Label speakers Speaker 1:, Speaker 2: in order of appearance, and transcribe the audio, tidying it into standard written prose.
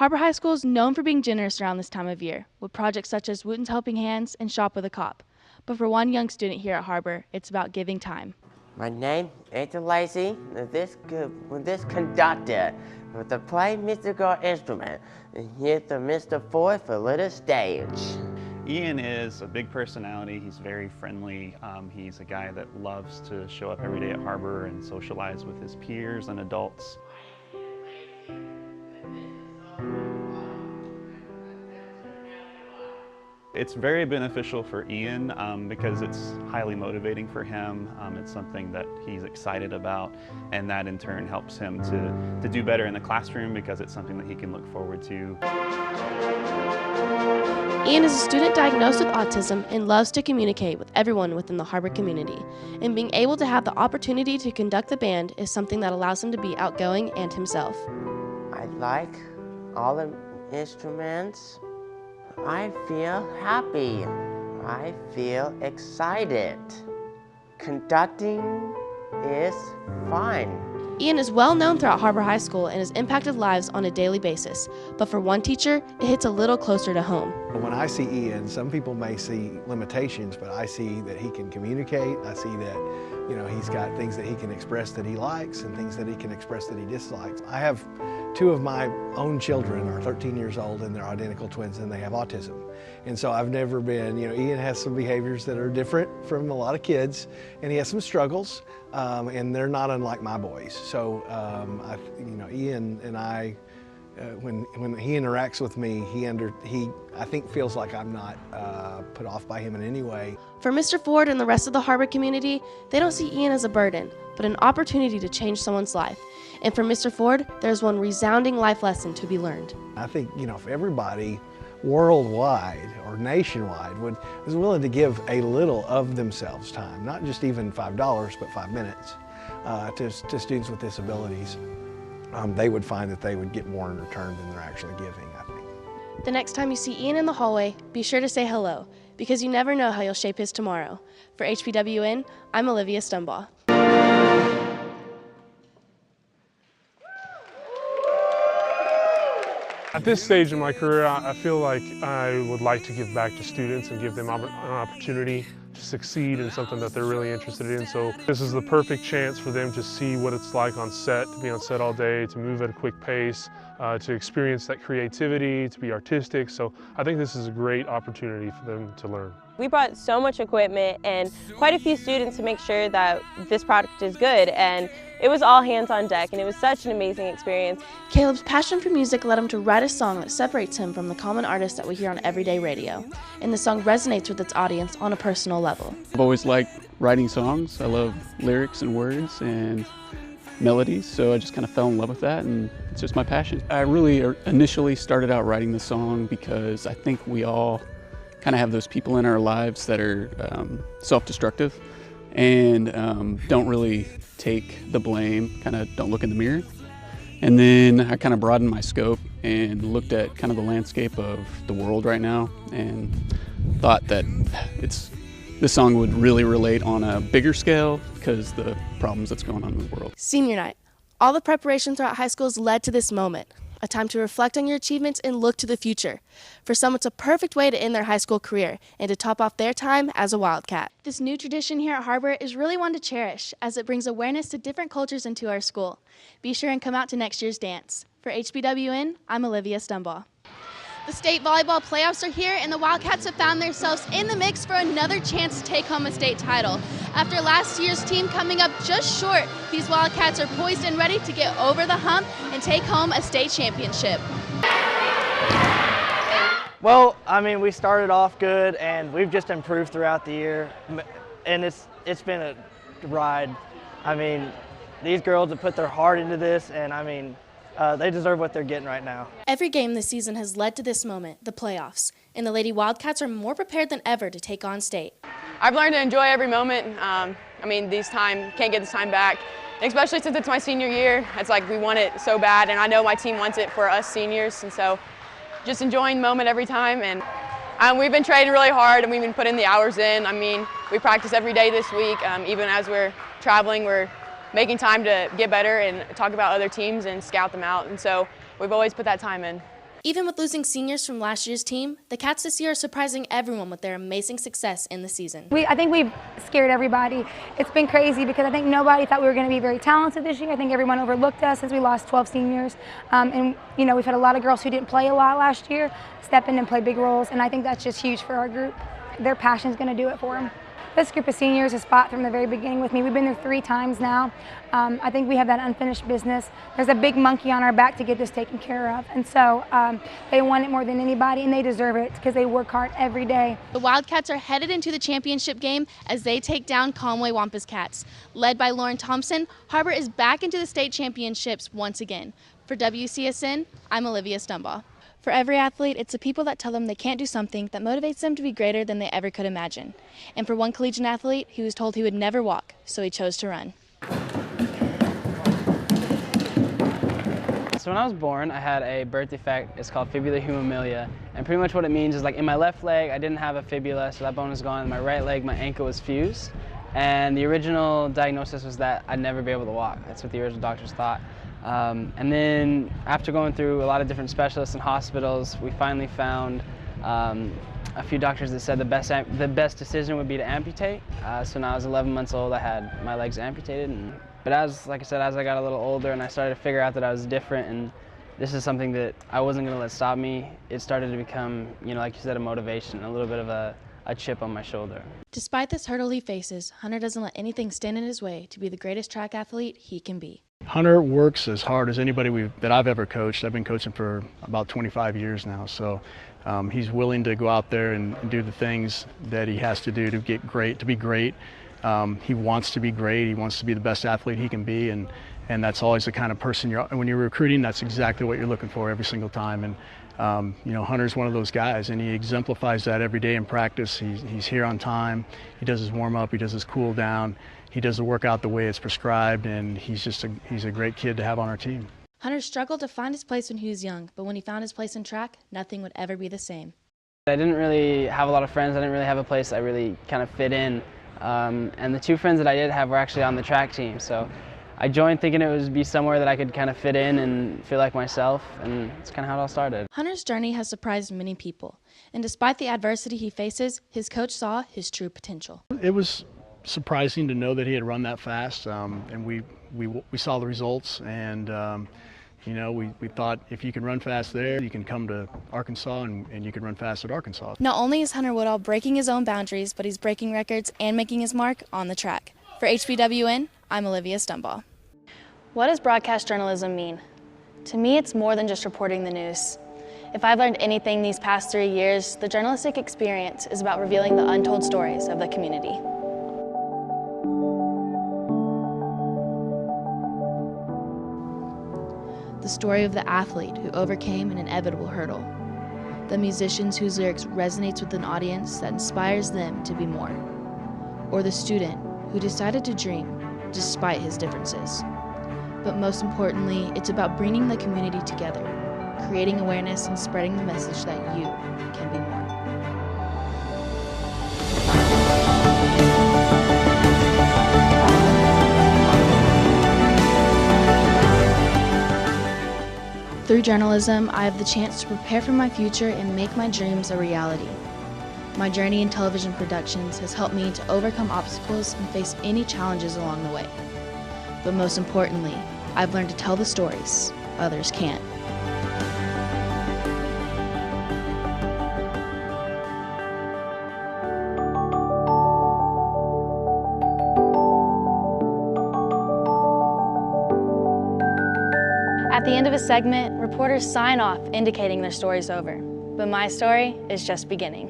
Speaker 1: Harbor High School is known for being generous around this time of year, with projects such as Wooten's Helping Hands and Shop with a Cop. But for one young student here at Harbor, it's about giving time.
Speaker 2: My name is Lacey. This conductor with the play musical instrument. Here's the Mr. Ford for little stage.
Speaker 3: Ian is a big personality. He's very friendly. He's a guy that loves to show up every day at Harbor and socialize with his peers and adults. It's very beneficial for Ian because it's highly motivating for him. It's something that he's excited about, and that in turn helps him to do better in the classroom because it's something that he can look forward to.
Speaker 1: Ian is a student diagnosed with autism and loves to communicate with everyone within the Harbor community. And being able to have the opportunity to conduct the band is something that allows him to be outgoing and himself.
Speaker 2: I like all the instruments. I feel happy. I feel excited. Conducting is fun.
Speaker 1: Ian is well known throughout Harbor High School and has impacted lives on a daily basis. But for one teacher, it hits a little closer to home.
Speaker 4: When I see Ian, some people may see limitations, but I see that he can communicate. I see that, he's got things that he can express that he likes and things that he can express that he dislikes. I have two of my own children are 13 years old and they're identical twins and they have autism. And so I've never been, Ian has some behaviors that are different from a lot of kids and he has some struggles and they're not unlike my boys. So, Ian and I, when he interacts with me, he I think feels like I'm not put off by him in any way.
Speaker 1: For Mr. Ford and the rest of the Harbor community, they don't see Ian as a burden, but an opportunity to change someone's life. And for Mr. Ford, there's one resounding life lesson to be learned.
Speaker 4: I think, if everybody worldwide or nationwide was willing to give a little of themselves time, not just even $5, but 5 minutes to students with disabilities, they would find that they would get more in return than they're actually giving, I think.
Speaker 1: The next time you see Ian in the hallway, be sure to say hello, because you never know how you'll shape his tomorrow. For HPWN, I'm Olivia Stumbaugh.
Speaker 5: At this stage in my career, I feel like I would like to give back to students and give them an opportunity to succeed in something that they're really interested in. So this is the perfect chance for them to see what it's like on set, to be on set all day, to move at a quick pace, to experience that creativity, to be artistic. So I think this is a great opportunity for them to learn.
Speaker 6: We brought so much equipment and quite a few students to make sure that this product is good, and it was all hands on deck and it was such an amazing experience.
Speaker 1: Caleb's passion for music led him to write a song that separates him from the common artists that we hear on everyday radio. And the song resonates with its audience on a personal level.
Speaker 7: I've always liked writing songs. I love lyrics and words and melodies, so I just kind of fell in love with that, and it's just my passion. I really initially started out writing the song because I think we all kind of have those people in our lives that are self-destructive and don't really take the blame, kind of don't look in the mirror. And then I kind of broadened my scope and looked at kind of the landscape of the world right now and thought that this song would really relate on a bigger scale because the problems that's going on in the world.
Speaker 1: Senior night. All the preparation throughout high school has led to this moment. A time to reflect on your achievements and look to the future. For some, it's a perfect way to end their high school career and to top off their time as a Wildcat. This new tradition here at Harbor is really one to cherish, as it brings awareness to different cultures into our school. Be sure and come out to next year's dance. For HBWN, I'm Olivia Stumbaugh. The state volleyball playoffs are here, and the Wildcats have found themselves in the mix for another chance to take home a state title. After last year's team coming up just short, these Wildcats are poised and ready to get over the hump and take home a state championship.
Speaker 8: Well, we started off good, and we've just improved throughout the year, and it's been a ride. These girls have put their heart into this, and they deserve what they're getting right now.
Speaker 1: Every game this season has led to this moment, the playoffs, and the Lady Wildcats are more prepared than ever to take on state.
Speaker 9: I've learned to enjoy every moment. Can't get this time back, especially since it's my senior year. It's like we want it so bad, and I know my team wants it for us seniors, and so just enjoying the moment every time. And we've been training really hard, and we've been putting the hours in. We practice every day this week. Even as we're traveling, we're making time to get better and talk about other teams and scout them out. And so we've always put that time in.
Speaker 1: Even with losing seniors from last year's team, the Cats this year are surprising everyone with their amazing success in the season.
Speaker 10: I think we've scared everybody. It's been crazy because I think nobody thought we were going to be very talented this year. I think everyone overlooked us since we lost 12 seniors. And you know, we've had a lot of girls who didn't play a lot last year step in and play big roles, and I think that's just huge for our group. Their passion is going to do it for them. This group of seniors has fought from the very beginning with me. We've been there 3 times now. I think we have that unfinished business. There's a big monkey on our back to get this taken care of. And so they want it more than anybody, and they deserve it because they work hard every day.
Speaker 1: The Wildcats are headed into the championship game as they take down Conway Wampus Cats. Led by Lauren Thompson, Harbor is back into the state championships once again. For WCSN, I'm Olivia Stumbaugh. For every athlete, it's the people that tell them they can't do something that motivates them to be greater than they ever could imagine. And for one collegiate athlete, he was told he would never walk, so he chose to run.
Speaker 11: So when I was born, I had a birth defect. It's called fibular hemophilia. And pretty much what it means is, like, in my left leg, I didn't have a fibula, so that bone is gone. In my right leg, my ankle was fused. And the original diagnosis was that I'd never be able to walk. That's what the original doctors thought. And then after going through a lot of different specialists and hospitals, we finally found a few doctors that said the best decision would be to amputate. So now I was 11 months old, I had my legs amputated. But like I said, as I got a little older and I started to figure out that I was different and this is something that I wasn't going to let stop me, it started to become, you know, like you said, a motivation, a little bit of a chip on my shoulder.
Speaker 1: Despite this hurdle he faces, Hunter doesn't let anything stand in his way to be the greatest track athlete he can be.
Speaker 4: Hunter works as hard as anybody that I've ever coached. I've been coaching for about 25 years now, so he's willing to go out there and do the things that he has to do to get great, to be great. He wants to be great. He wants to be the best athlete he can be, and that's always the kind of person when you're recruiting. That's exactly what you're looking for every single time. And you know, Hunter's one of those guys, and he exemplifies that every day in practice. He's here on time. He does his warm up. He does his cool down. He does the workout the way it's prescribed, and he's a great kid to have on our team.
Speaker 1: Hunter struggled to find his place when he was young, but when he found his place in track, nothing would ever be the same.
Speaker 11: I didn't really have a lot of friends. I didn't really have a place I really kind of fit in. And the 2 friends that I did have were actually on the track team. So I joined thinking it would be somewhere that I could kind of fit in and feel like myself, and it's kind of how it all started.
Speaker 1: Hunter's journey has surprised many people, and despite the adversity he faces, his coach saw his true potential.
Speaker 4: It was surprising to know that he had run that fast, and we saw the results, and you know, we thought if you can run fast there, you can come to Arkansas and you can run fast at Arkansas.
Speaker 1: Not only is Hunter Woodall breaking his own boundaries, but he's breaking records and making his mark on the track. For HBWN, I'm Olivia Stumbaugh. What does broadcast journalism mean? To me, it's more than just reporting the news. If I've learned anything these past 3 years, the journalistic experience is about revealing the untold stories of the community. The story of the athlete who overcame an inevitable hurdle. The musicians whose lyrics resonates with an audience that inspires them to be more. Or the student who decided to dream despite his differences. But most importantly, it's about bringing the community together, creating awareness and spreading the message that you can be more. Through journalism, I have the chance to prepare for my future and make my dreams a reality. My journey in television productions has helped me to overcome obstacles and face any challenges along the way. But most importantly, I've learned to tell the stories others can't. At the end of a segment, reporters sign off indicating their story's over. But my story is just beginning.